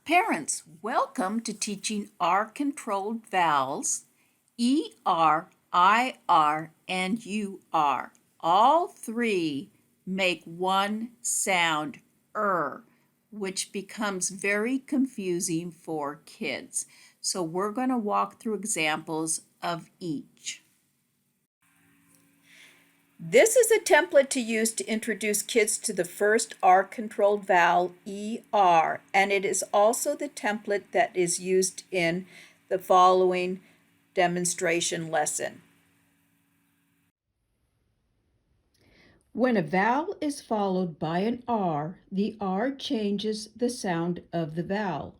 Parents, welcome to teaching R-controlled vowels, E-R, I-R, and U-R. All three make one sound, which becomes very confusing for kids. So we're going to walk through examples of each. This is a template to use to introduce kids to the first R-controlled vowel, ER, and it is also the template that is used in the following demonstration lesson. When a vowel is followed by an R, the R changes the sound of the vowel.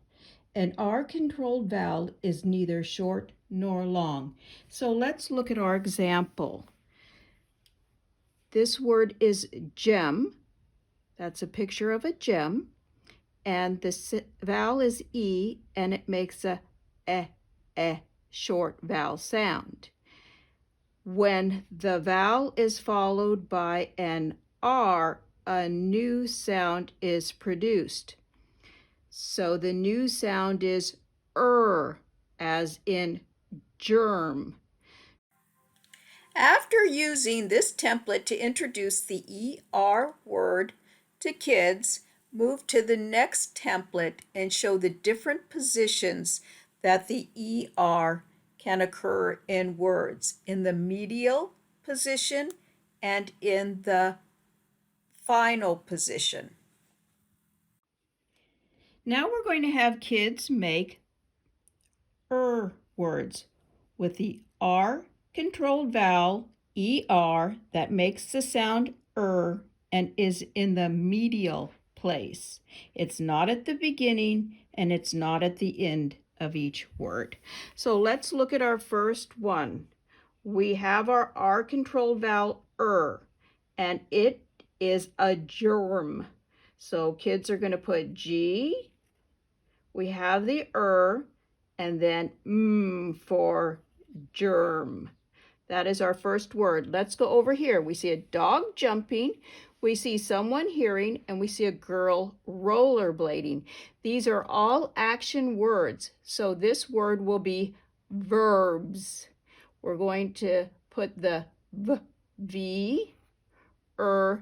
An R-controlled vowel is neither short nor long. So let's look at our example. This word is gem. That's a picture of a gem. And the vowel is E, and it makes a short vowel sound. When the vowel is followed by an R, a new sound is produced. So the new sound is as in germ. After using this template to introduce the ER word to kids, move to the next template and show the different positions that the ER can occur in words, in the medial position and in the final position. Now we're going to have kids make words with the R-controlled vowel ER that makes the sound and is in the medial place. It's not at the beginning and it's not at the end of each word. So let's look at our first one. We have our R-controlled vowel and it is a germ. So kids are going to put G. We have the and then for germ. That is our first word. Let's go over here. We see a dog jumping, we see someone hearing, and we see a girl rollerblading. These are all action words, so this word will be verbs. We're going to put the V, B, S.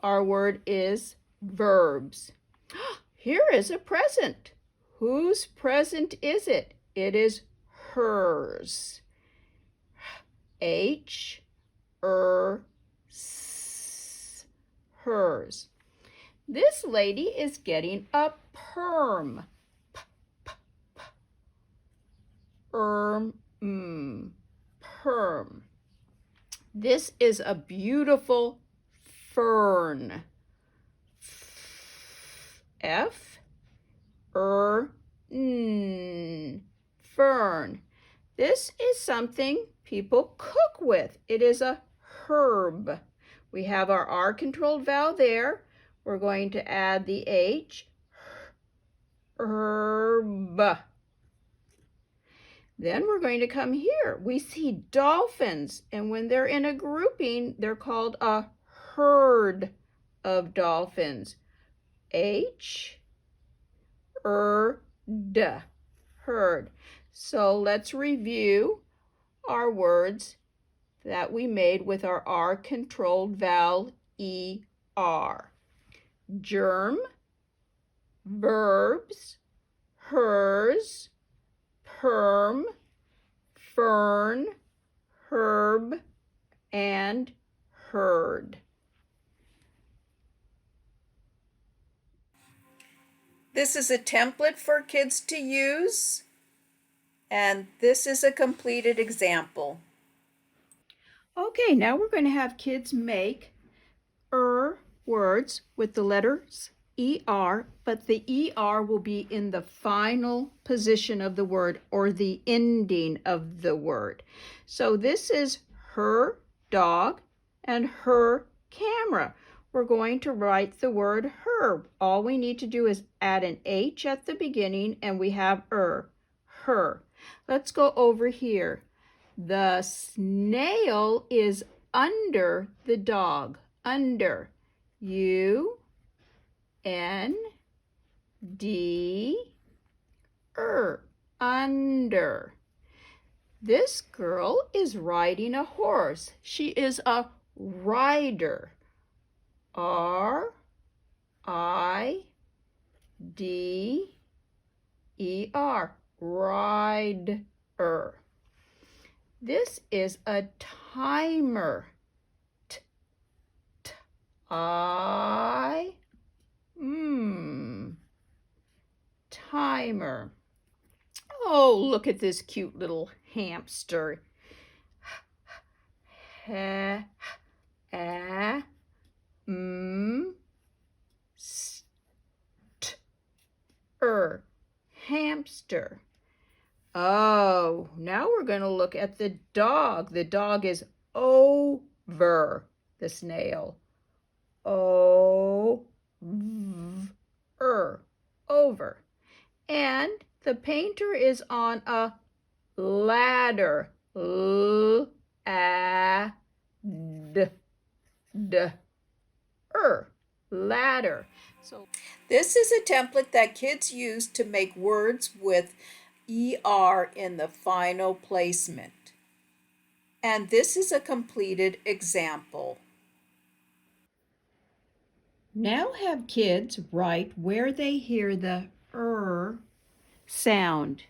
Our word is verbs. Here is a present. Whose present is it? It is hers. H, S, hers. This lady is getting a perm. Perm. This is a beautiful fern. F, fern. This is something people cook with. It is a herb. We have our R-controlled vowel there. We're going to add the H, herb. Then we're going to come here. We see dolphins, and when they're in a grouping, they're called a herd of dolphins. H, herd. So let's review our words that we made with our R-controlled vowel ER. Germ, verbs, hers, perm, fern, herb, and herd. This is a template for kids to use, and this is a completed example. Okay, now we're going to have kids make words with the letters ER, but the ER will be in the final position of the word or the ending of the word. So this is her dog and her camera. We're going to write the word her. All we need to do is add an H at the beginning and we have her. Let's go over here. The snail is under the dog. Under. U N D under. This girl is riding a horse. She is a rider. R I D E R. Rider. This is a timer. T T I timer. Oh, look at this cute little hamster. Ha, a, st, hamster. Oh, now we're going to look at the dog. The dog is over the snail. Over. Over. And the painter is on a ladder. Ladder. So this is a template that kids use to make words with ER in the final placement. And this is a completed example. Now have kids write where they hear the sound,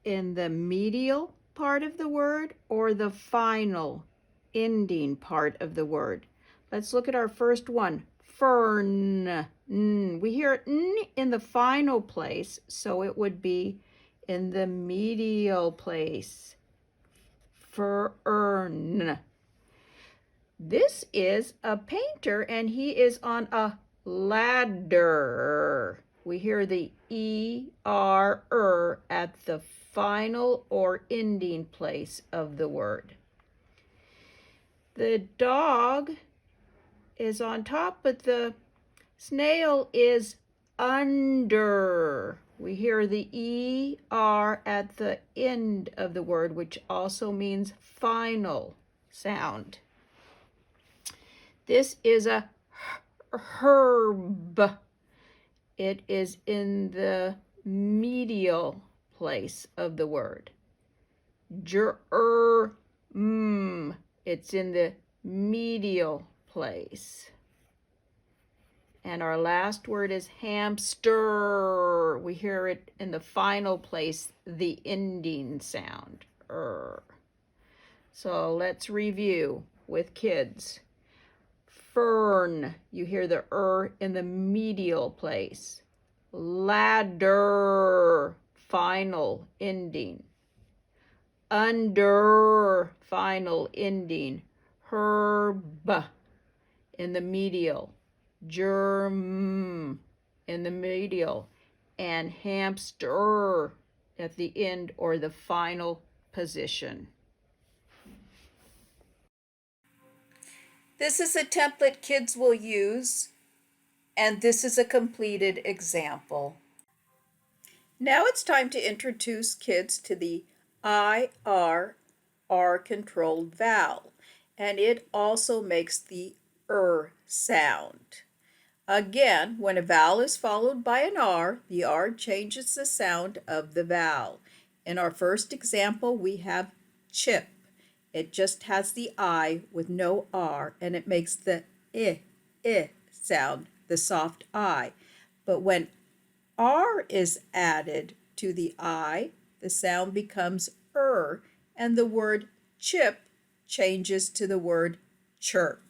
in the medial part of the word or the final ending part of the word. Let's look at our first one, fern. We hear n in the final place, so it would be in the medial place. Fern. This is a painter and he is on a ladder. We hear the er at the final or ending place of the word. The dog is on top, but the snail is under. We hear the er at the end of the word, which also means final sound. This is a herb. It is in the medial place of the word. Germ. It's in the medial place. And our last word is hamster. We hear it in the final place, the ending sound. So let's review with kids. Fern, you hear the in the medial place. Ladder, final ending. Under, final ending. Herb, in the medial. Germ, in the medial. And hamster at the end or the final position. This is a template kids will use, and this is a completed example. Now it's time to introduce kids to the R-controlled vowel, and it also makes the sound. Again, when a vowel is followed by an R, the R changes the sound of the vowel. In our first example, we have chip. It just has the I with no R, and it makes the I sound, the soft I. But when R is added to the I, the sound becomes and the word chip changes to the word chirp.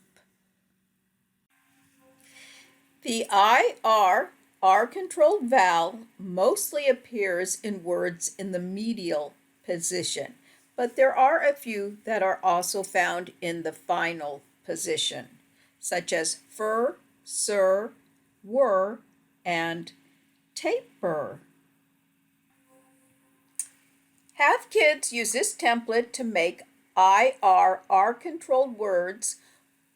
The R-controlled vowel mostly appears in words in the medial position, but there are a few that are also found in the final position, such as fur, sir, were, and taper. Have kids use this template to make R-controlled words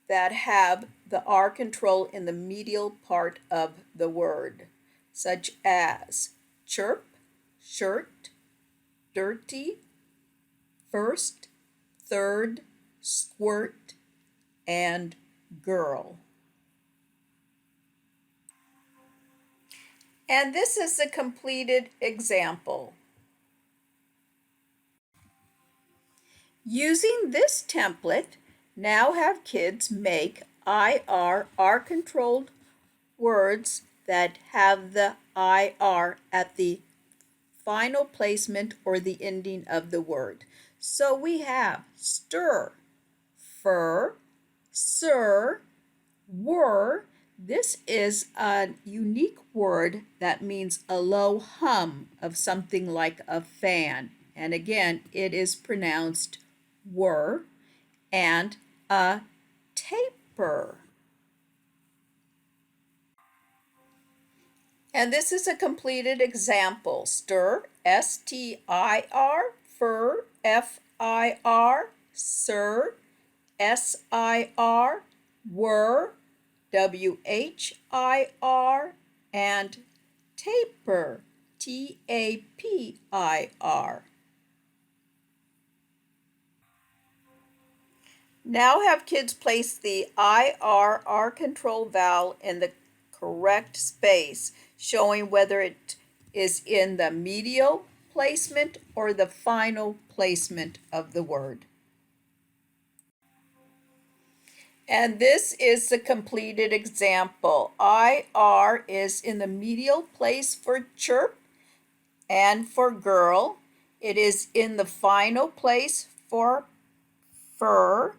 that have the R control in the medial part of the word, such as chirp, shirt, dirty, first, third, squirt, and girl. And this is a completed example. Using this template, now have kids make IR controlled words that have the IR at the final placement or the ending of the word. So we have stir, fur, sir, were. This is a unique word that means a low hum of something like a fan. And again, it is pronounced were. And a taper. And this is a completed example. Stir, S-T-I-R, fur, F-I-R, sir, S-I-R, were, W-H-I-R, and taper, T-A-P-I-R. Now have kids place the IR control vowel in the correct space, showing whether it is in the medial placement or the final placement of the word. And this is the completed example. IR is in the medial place for chirp and for girl. It is in the final place for fur.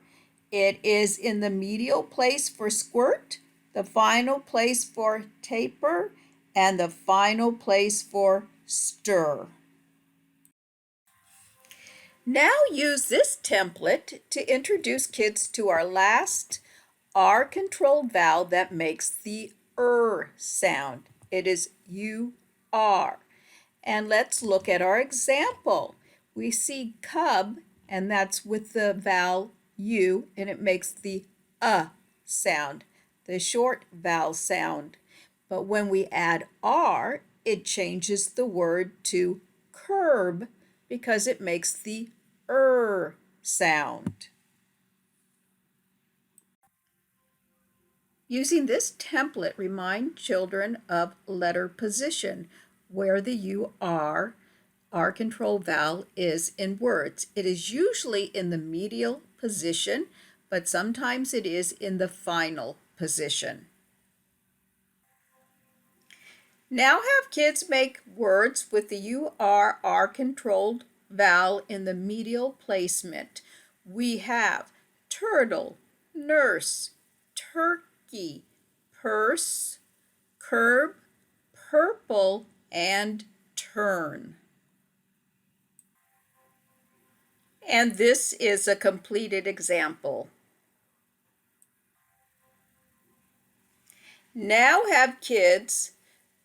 It is in the medial place for squirt, the final place for taper, and the final place for stir. Now use this template to introduce kids to our last R-controlled vowel that makes the sound. It is U-R. And let's look at our example. We see cub, and that's with the vowel U, and it makes the sound, the short vowel sound. But when we add R, it changes the word to curb because it makes the sound. Using this template, remind children of letter position, where the U-R, R-controlled vowel, is in words. It is usually in the medial position, but sometimes it is in the final position. Now have kids make words with the U-R, R-controlled vowel in the medial placement. We have turtle, nurse, turkey, purse, curb, purple, and turn. And this is a completed example. Now have kids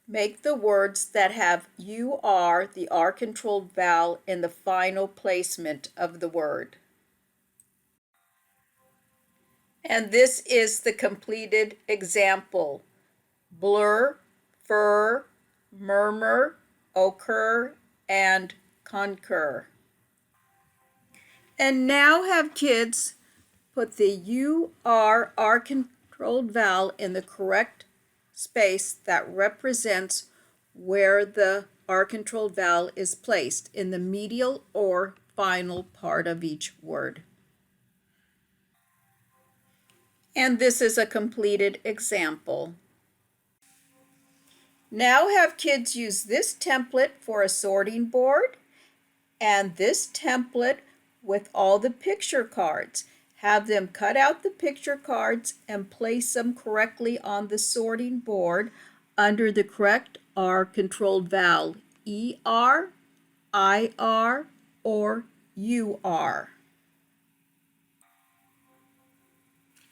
make the words that have UR, the R-controlled vowel, in the final placement of the word. And this is the completed example. Blur, fur, murmur, occur, and concur. And now have kids put the UR, R-controlled vowel, in the correct space that represents where the R-controlled vowel is placed in the medial or final part of each word. And this is a completed example. Now have kids use this template for a sorting board and this template with all the picture cards. Have them cut out the picture cards and place them correctly on the sorting board under the correct R-controlled vowel, ER, IR, or UR.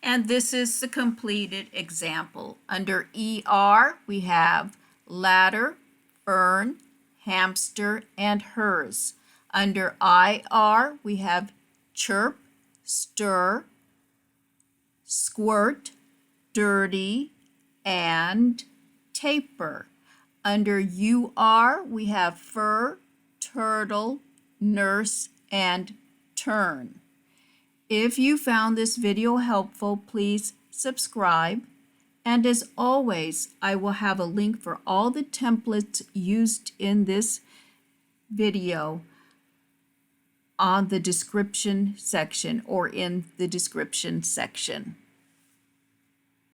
And this is the completed example. Under ER, we have ladder, fern, hamster, and hers. Under IR, we have chirp, stir, squirt, dirty, and taper. Under UR, we have fur, turtle, nurse, and turn. If you found this video helpful, please subscribe And as always, I will have a link for all the templates used in this video on the description section or in the description section.